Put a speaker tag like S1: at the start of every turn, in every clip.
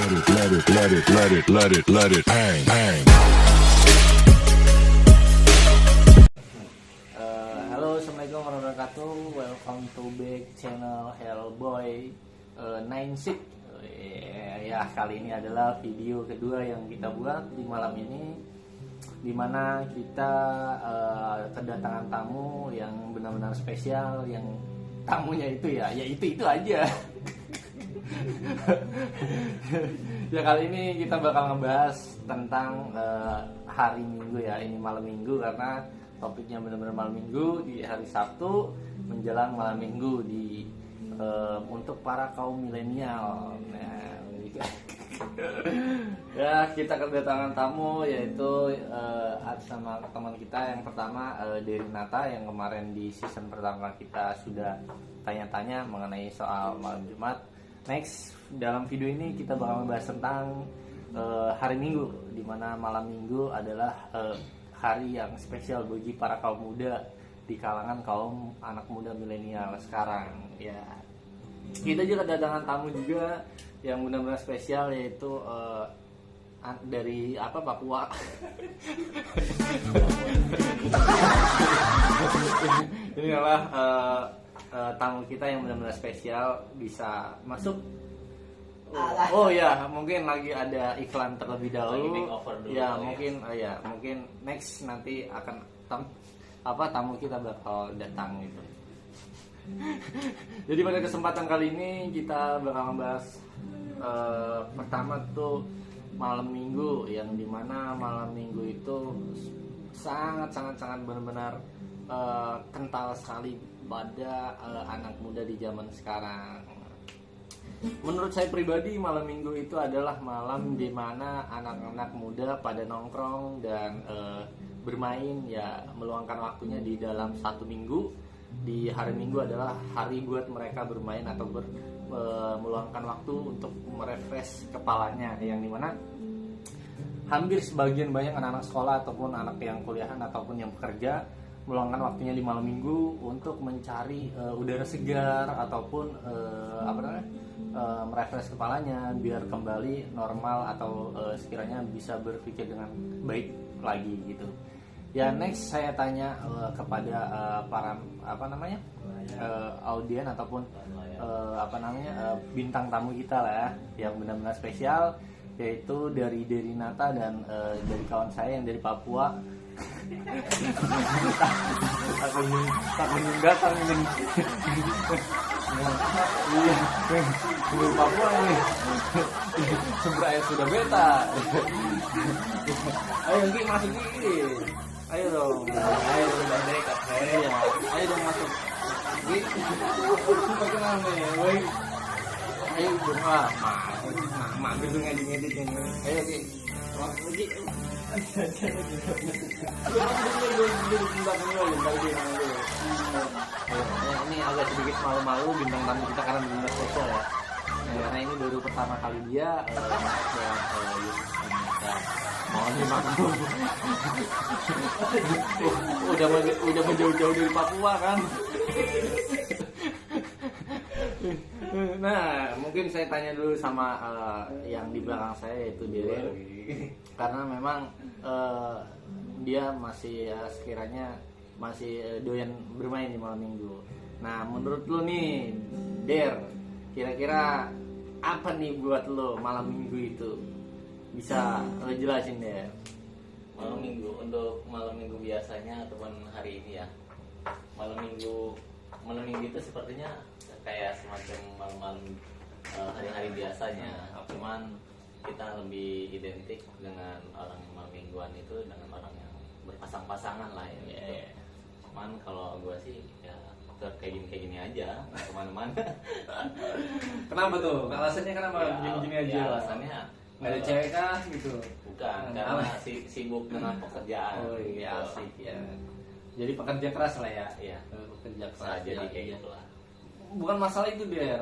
S1: let it bang, bang.
S2: Halo, assalamualaikum warahmatullahi wabarakatuh. Welcome to back channel Hellboy 96. Ya, kali ini adalah video kedua yang kita buat di malam ini, dimana kita kedatangan tamu yang benar-benar spesial. Yang tamunya itu ya itu aja. Ya, kali ini kita bakal ngebahas tentang hari Minggu ya. Ini malam Minggu karena topiknya benar-benar malam Minggu di hari Sabtu menjelang malam Minggu di untuk para kaum milenial. Nah, gitu. Ya, kita kedatangan tamu yaitu sama teman kita yang pertama, Dery Nata, yang kemarin di season pertama kita sudah tanya-tanya mengenai soal malam Jumat. Next, dalam video ini kita bakal membahas tentang hari Minggu, di mana malam Minggu adalah hari yang spesial bagi para kaum muda di kalangan kaum anak muda milenial sekarang. Ya, kita juga kedatangan tamu juga yang benar-benar spesial, yaitu dari Papua. Ini adalah tamu kita yang benar-benar spesial, bisa masuk. Oh ya, mungkin lagi ada iklan terlebih dahulu. Ya, mungkin next nanti akan tamu kita bakal datang gitu. Jadi pada kesempatan kali ini kita bakal membahas pertama tuh malam Minggu, yang dimana malam Minggu itu sangat benar-benar kental sekali pada anak muda di zaman sekarang. Menurut saya pribadi, malam Minggu itu adalah malam di mana anak-anak muda pada nongkrong dan bermain, ya, meluangkan waktunya di dalam satu minggu. Di hari Minggu adalah hari buat mereka bermain atau meluangkan waktu untuk merefresh kepalanya, yang dimana hampir sebagian banyak anak-anak sekolah ataupun anak yang kuliahan ataupun yang bekerja meluangkan waktunya di malam Minggu untuk mencari udara segar ataupun merefresh kepalanya biar kembali normal atau sekiranya bisa berpikir dengan baik lagi gitu. Ya, next saya tanya kepada para audien ataupun bintang tamu kita lah ya, yang benar-benar spesial, yaitu dari Dery Nata dan dari kawan saya yang dari Papua. Tak meninggalkan ini. Iya, dari Papua ini. Sebenarnya sudah beta. Ayo Ki, masuk Ki. Ayo dong. Ayo udah dekat. Ayo dong masuk. Ki, perkenalan nih. Woi. Ayo dong lah. Mak gitu ngedit ini. Ayo Ki. Masuk Ki. Ini agak sedikit malu-malu bintang tamu kita karena benar spesial ya. Karena ini baru pertama kali dia mohon dimaklum. Udah menjauh-jauh dari Papua kan. Nah, mungkin saya tanya dulu sama yang di belakang saya, yaitu Dery, karena memang dia masih sekiranya masih doyan bermain di malam Minggu. Nah, menurut lo nih, Der, kira-kira apa nih buat lo malam Minggu itu? Bisa lo jelasin, Der?
S3: Malam Minggu, untuk malam Minggu biasanya ataupun hari ini ya, malam Minggu itu sepertinya kayak semacam malam-malam hari-hari biasanya, cuman kita lebih identik dengan orang malam mingguan itu dengan orang yang berpasang-pasangan lah ya. Cuman kalau gue sih ya kayak gini aja kemana-mana.
S2: Kenapa tuh? Alasannya kenapa gini-gini aja?
S3: Ya, alasannya
S2: nggak ada cewek kah gitu?
S3: Bukan, karena sibuk dengan pekerjaan.
S2: Oh iya,
S3: gitu.
S2: asik ya. Jadi pekerja keras lah ya.
S3: Iya.
S2: Pekerja keras.
S3: Jadi
S2: ya,
S3: kayak
S2: iya.
S3: gitulah.
S2: Bukan masalah itu, Der.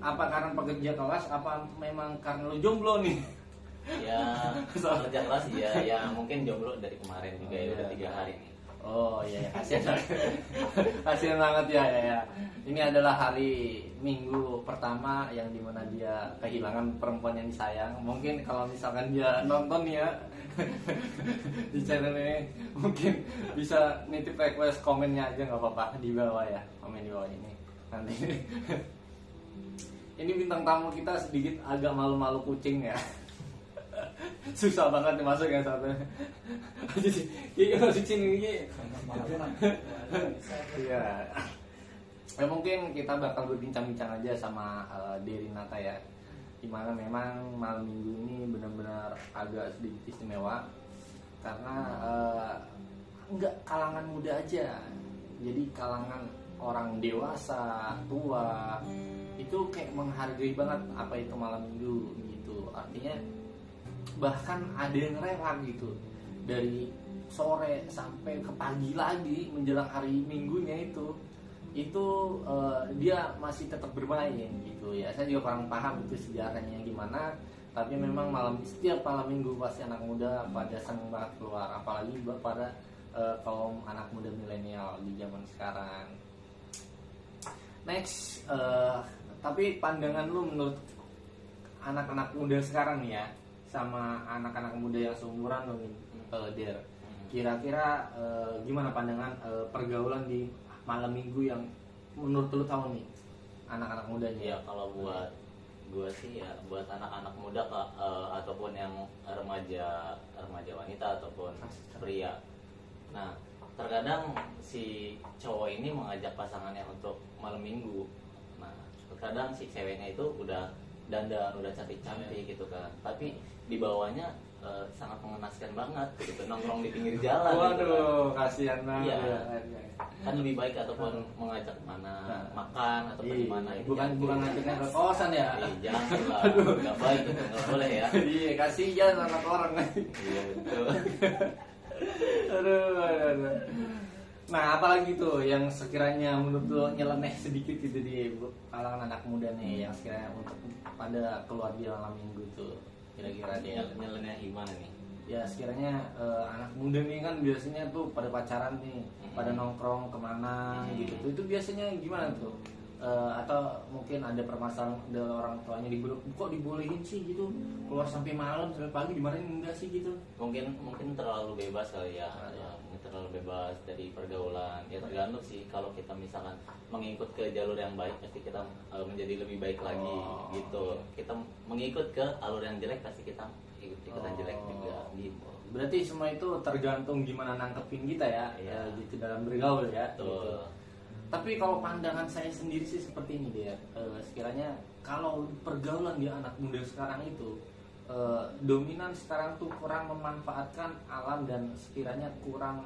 S2: Apa karena pekerja keras? Apa memang karena lu jomblo nih?
S3: Ya, pekerja keras ya mungkin jomblo dari kemarin juga ya, udah 3 hari nih.
S2: Oh iya, kasihan banget. Kasihan banget ya, ya. Ini adalah hari Minggu pertama yang dimana dia kehilangan perempuan yang disayang. Mungkin kalau misalkan dia nonton ya di channel ini, mungkin bisa nitip request komennya aja nggak apa-apa di bawah ya, komen di bawah ini. Nanti ini bintang tamu kita sedikit agak malu-malu kucing ya. Susah banget dimasuk ya satu. Iya masuk sini ini. Iya. Ya mungkin kita bakal berbincang-bincang aja sama Derinata ya. Dimana memang malam minggu ini benar-benar agak sedikit istimewa karena enggak kalangan muda aja. Jadi kalangan orang dewasa, tua itu kayak menghargai banget apa itu malam minggu gitu. Artinya bahkan ada yang rela gitu dari sore sampai ke pagi lagi menjelang hari minggunya itu dia masih tetap bermain gitu ya. Saya juga kurang paham itu sejarahnya gimana, tapi memang setiap malam minggu pasti anak muda pada seneng banget keluar, apalagi pada kaum anak muda milenial di zaman sekarang. Next, tapi pandangan lu menurut anak-anak muda sekarang nih ya sama anak-anak muda yang seumuran lo nih, Der. Kira-kira gimana pandangan pergaulan di malam minggu yang menurut lo tahu nih anak-anak mudanya?
S3: Ya kalau buat gue sih ya buat anak-anak muda ataupun yang remaja wanita ataupun pria. Nah terkadang si cowok ini mengajak pasangannya untuk malam minggu. Nah terkadang si ceweknya itu udah dandan, udah cantik-cantik gitu kan, tapi di bawahnya sangat mengenaskan banget gitu, nongkrong di pinggir jalan.
S2: Waduh,
S3: gitu kan.
S2: kasihan banget.
S3: Iya.
S2: Ya.
S3: Kan lebih baik ataupun mengajak mana makan ataupun di mana itu
S2: bukan ngajaknya ke kosan ya.
S3: Jangan lah, nggak baik itu, nggak boleh ya.
S2: Iya, kasihan anak orang.
S3: Iya betul.
S2: Aduh. Nah, apalagi tuh yang sekiranya menurut lo nyeleneh sedikit gitu di kalangan anak muda nih yang sekiranya untuk pada keluar di malam minggu tuh kira-kira dia
S3: Nyeleneh gimana nih?
S2: ya sekiranya anak muda nih kan biasanya tuh pada pacaran nih, pada nongkrong kemana gitu tuh, itu biasanya gimana tuh? Atau mungkin ada permasalahan dari orang tuanya kok dibolehin sih gitu keluar sampai malam sampai pagi, dimarahin enggak sih gitu?
S3: Mungkin terlalu bebas kali ya. Mungkin terlalu bebas dari pergaulan ya, tergantung sih. Kalau kita misalkan mengikut ke jalur yang baik pasti kita menjadi lebih baik lagi gitu. Kita mengikut ke alur yang jelek pasti kita ikutan jelek juga gitu.
S2: Berarti semua itu tergantung gimana nangkepin kita ya, gitu dalam bergaul ya. Gitu. Tapi kalau pandangan saya sendiri sih seperti ini dia, sekiranya kalau pergaulan di anak muda sekarang itu dominan sekarang tuh kurang memanfaatkan alam dan sekiranya kurang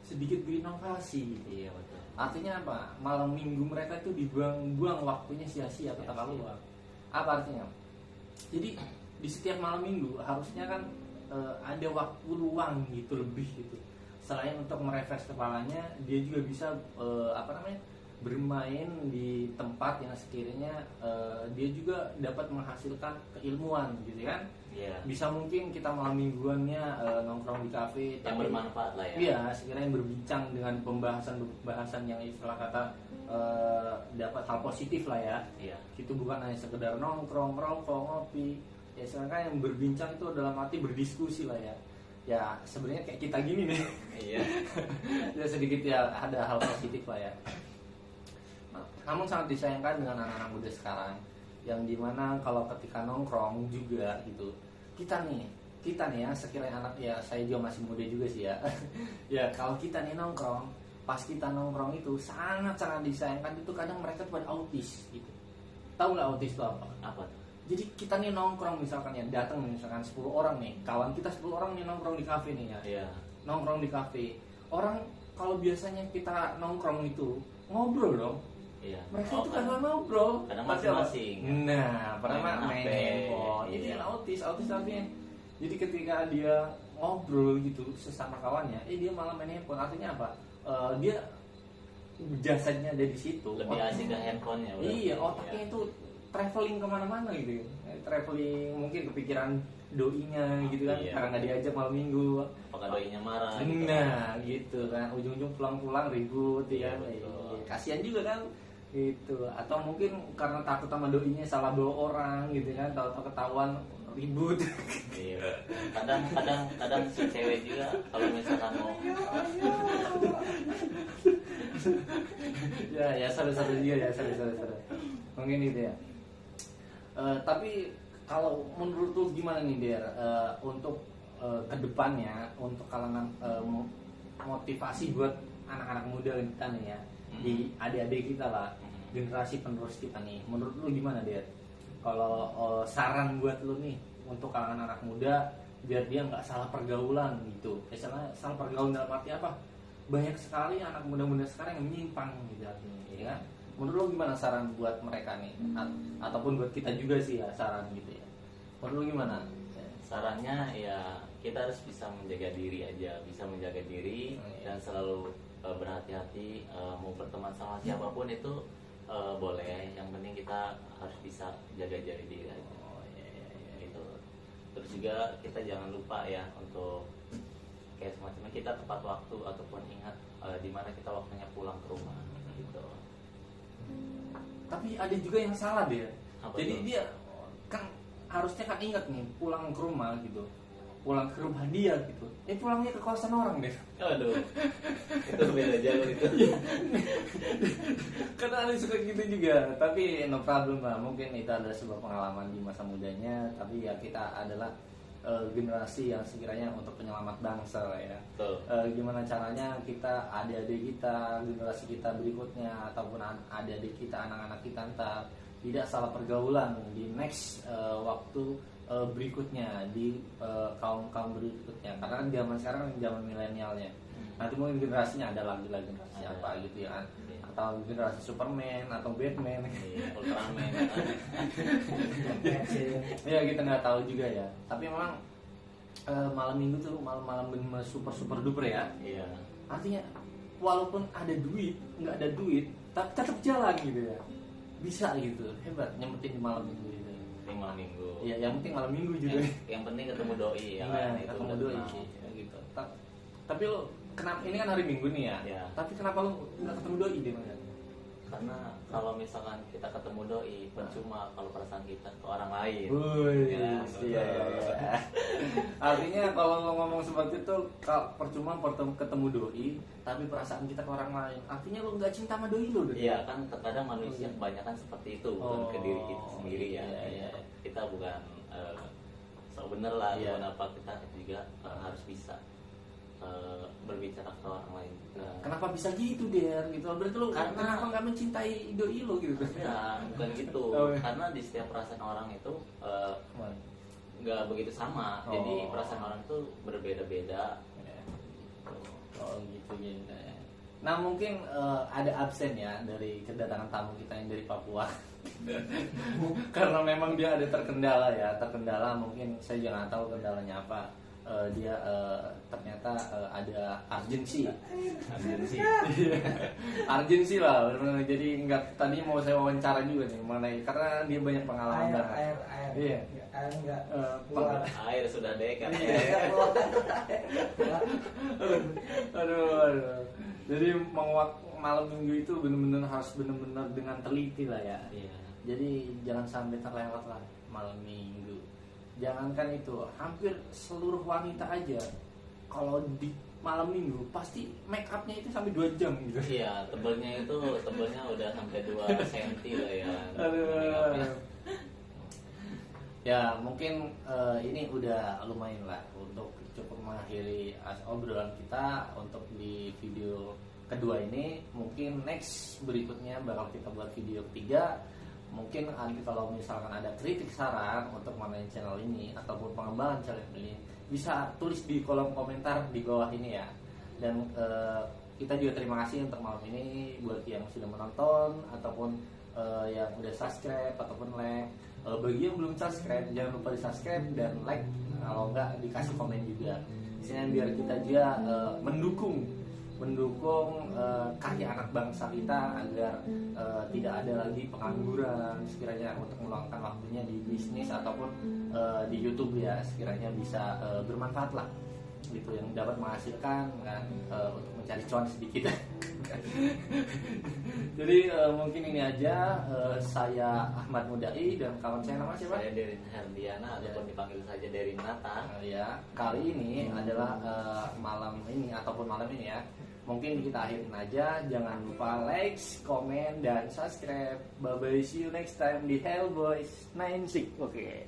S2: sedikit berinovasi gitu.
S3: Iya betul.
S2: Artinya apa? Malam minggu mereka itu dibuang-buang waktunya sia-sia atau luang. Apa artinya? Jadi di setiap malam minggu harusnya kan ada waktu luang gitu lebih gitu. Selain untuk merefresh kepalanya, dia juga bisa bermain di tempat yang sekiranya dia juga dapat menghasilkan keilmuan gitu kan.
S3: Iya.
S2: Bisa mungkin kita malam mingguannya nongkrong di kafe
S3: Yang bermanfaat lah ya.
S2: Iya, sekiranya berbincang dengan pembahasan yang istilah kata dapat hal positif lah ya.
S3: Iya.
S2: Itu bukan hanya sekedar nongkrong, rokok, ngopi. Ya sekarang yang berbincang itu dalam arti berdiskusi lah ya. Ya sebenarnya kayak kita gini nih.
S3: Iya.
S2: Ya sedikit ya ada hal positif lah ya. Namun sangat disayangkan dengan anak-anak muda sekarang yang dimana kalau ketika nongkrong juga gitu, kita nih ya sekiranya anak ya, saya juga masih muda juga sih ya. Ya kalau kita nih nongkrong, pas kita nongkrong itu sangat disayangkan itu kadang mereka tuh pada autis gitu. Tahu nggak autis itu apa?
S3: Apa?
S2: Jadi kita nih nongkrong misalkan ya, datang misalkan 10 orang nih, kawan kita 10 orang nih nongkrong di kafe nih ya.
S3: Iya.
S2: Nongkrong di kafe. Orang kalau biasanya kita nongkrong itu ngobrol dong.
S3: Iya.
S2: Mereka itu kadang ngobrol.
S3: Kadang
S2: Pasti
S3: masing-masing.
S2: Nah, pernah main
S3: HP.
S2: handphone. Itu
S3: Iya.
S2: yang autis artinya. Jadi ketika dia ngobrol gitu sesama kawannya, dia malah main handphone. Artinya apa? Dia jasadnya ada di situ.
S3: Lebih asik ke handphonenya.
S2: Iya, otaknya itu traveling kemana-mana gitu, traveling mungkin kepikiran doinya gitu kan,
S3: Iya.
S2: karena nggak diajak malam minggu.
S3: Apakah doinya marah gitu kan?
S2: Nah gitu kan, ujung-ujung pulang-pulang ribut ya
S3: Iya,
S2: kan.
S3: betul.
S2: Kasihan juga kan gitu, atau mungkin karena takut sama doinya salah bawa orang gitu kan, tahu-tahu ketahuan ribut.
S3: Iya. Kadang si cewek juga kalau misalkan mau
S2: Ya seru-seru juga ya, seru mungkin itu ya. Tapi kalau menurut lu gimana nih Der, untuk kedepannya, untuk kalangan motivasi buat anak-anak muda kita nih ya, di adik-adik kita lah, generasi penerus kita nih, menurut lu gimana Der? Kalau saran buat lu nih untuk kalangan anak muda biar dia nggak salah pergaulan gitu, salah pergaulan dalam arti apa? Banyak sekali anak muda-muda sekarang yang menyimpang gitu artinya, ya kan? Menurut lo gimana saran buat mereka nih? Ataupun buat kita juga sih ya saran gitu ya. Menurut lo gimana?
S3: sarannya ya kita harus bisa menjaga diri aja, bisa menjaga diri dan selalu berhati-hati, mau berteman sama siapapun itu boleh, yang penting kita harus bisa jaga diri aja. Gitu. Terus juga kita jangan lupa ya untuk kayak semacamnya kita tepat waktu ataupun ingat di mana kita waktunya pulang ke rumah gitu.
S2: Tapi ada juga yang salah dia.
S3: Apa
S2: Jadi
S3: tuh?
S2: dia kan harusnya kan ingat nih pulang ke rumah gitu, pulang ke rumah dia gitu. Pulangnya ke kosan orang deh.
S3: Aduh, itu beda jauh itu.
S2: Karena ada suka gitu juga. Tapi no problem lah. Mungkin itu adalah sebuah pengalaman di masa mudanya. Tapi ya kita adalah generasi yang sekiranya untuk penyelamat bangsa lah ya.
S3: Betul.
S2: Gimana caranya kita adik-adik kita, generasi kita berikutnya, ataupun adik-adik kita, anak-anak kita ntar tidak salah pergaulan di next waktu berikutnya, di kaum berikutnya. Karena kan zaman sekarang zaman milenialnya, nanti mungkin generasinya ada lagi generasi apa gitu ya kan, atau generasi Superman atau Batman.
S3: Ultraman.
S2: Ya kita nggak tahu juga ya. Tapi memang malam minggu tuh malam-malam bener super duper ya.
S3: Iya.
S2: Artinya walaupun ada duit, nggak ada duit, tapi tetap jalan gitu ya. Bisa gitu, hebat nyempetin di malam minggu gitu.
S3: Ini malam minggu.
S2: Iya, yang penting malam minggu juga.
S3: Yang penting ketemu doi ya
S2: Nah,
S3: kan, itu
S2: ketemu
S3: udah
S2: doi
S3: tenang.
S2: sih, ya gitu. Tapi lo kenapa ini kan hari Minggu nih ya?
S3: Iya.
S2: Tapi kenapa lo nggak ketemu doi deh Mas?
S3: Karena kalau misalkan kita ketemu doi, percuma kalau perasaan kita ke orang lain.
S2: Wih,
S3: Ya,
S2: iya. Artinya kalau lo ngomong seperti itu, percuma ketemu doi, tapi perasaan kita ke orang lain. Artinya lo nggak cinta sama doi lo deh.
S3: Iya kan, terkadang manusia kebanyakan seperti itu, bukan ke diri kita sendiri ya.
S2: Iya, iya.
S3: Kita bukan sok bener lah,
S2: Iya.
S3: kenapa kita juga harus bisa berbicara ke orang lain juga.
S2: Kenapa bisa gitu Der? Gitu. Berarti lo
S3: Karena-
S2: kenapa nggak mencintai doi lo gitu?
S3: Ya, bukan gitu.
S2: Oh, iya.
S3: Karena di setiap perasaan orang itu nggak begitu sama.
S2: Oh.
S3: Jadi perasaan orang itu berbeda-beda.
S2: Oh gitu gitu. Nah mungkin ada absen ya dari kedatangan tamu kita yang dari Papua. Karena memang dia ada terkendala mungkin saya jangan tahu kendalanya apa. Dia ternyata ada urgensi urgensi lah benar-benar. Jadi nggak, tadi mau saya wawancara juga nih mengenai, karena dia banyak pengalaman banget.
S4: air
S2: Iya.
S4: air enggak
S2: Keluar.
S3: Air sudah dekat.
S2: Aduh. Jadi malam minggu itu benar-benar harus benar-benar dengan teliti lah ya.
S3: Iya.
S2: Jadi jangan sampai terlewat lah malam minggu. Jangankan itu, hampir seluruh wanita aja kalau di malam minggu pasti make upnya itu sampai 2 jam gitu.
S3: Iya, tebelnya udah sampai 2 cm lah ya.
S2: Aduh. Ya mungkin ini udah lumayan lah untuk cukup mengakhiri obrolan kita untuk di video kedua ini. Mungkin next berikutnya bakal kita buat video ketiga. Mungkin nanti kalau misalkan ada kritik saran untuk mengenai channel ini ataupun pengembangan channel ini, bisa tulis di kolom komentar di bawah ini ya. Dan kita juga terima kasih untuk malam ini buat yang sudah menonton ataupun yang udah subscribe ataupun like. Bagi yang belum subscribe, jangan lupa di subscribe dan like. Kalau enggak dikasih komen juga. Misalnya biar kita juga mendukung mendukung karya anak bangsa kita agar tidak ada lagi pengangguran sekiranya untuk meluangkan waktunya di bisnis ataupun di YouTube ya, sekiranya bisa bermanfaat lah gitu, yang dapat menghasilkan kan, untuk mencari cuan sedikit. Jadi mungkin ini aja, saya Ahmad Mudai dan kawan saya nama siapa?
S3: Saya Derin Herdiana ataupun dipanggil saja Derin Nata.
S2: Ya, kali ini adalah malam ini ataupun malam ini ya. Mungkin kita akhirin aja. Jangan lupa like, comment, dan subscribe. Bye bye, see you next time di Hellboys 96. Oke.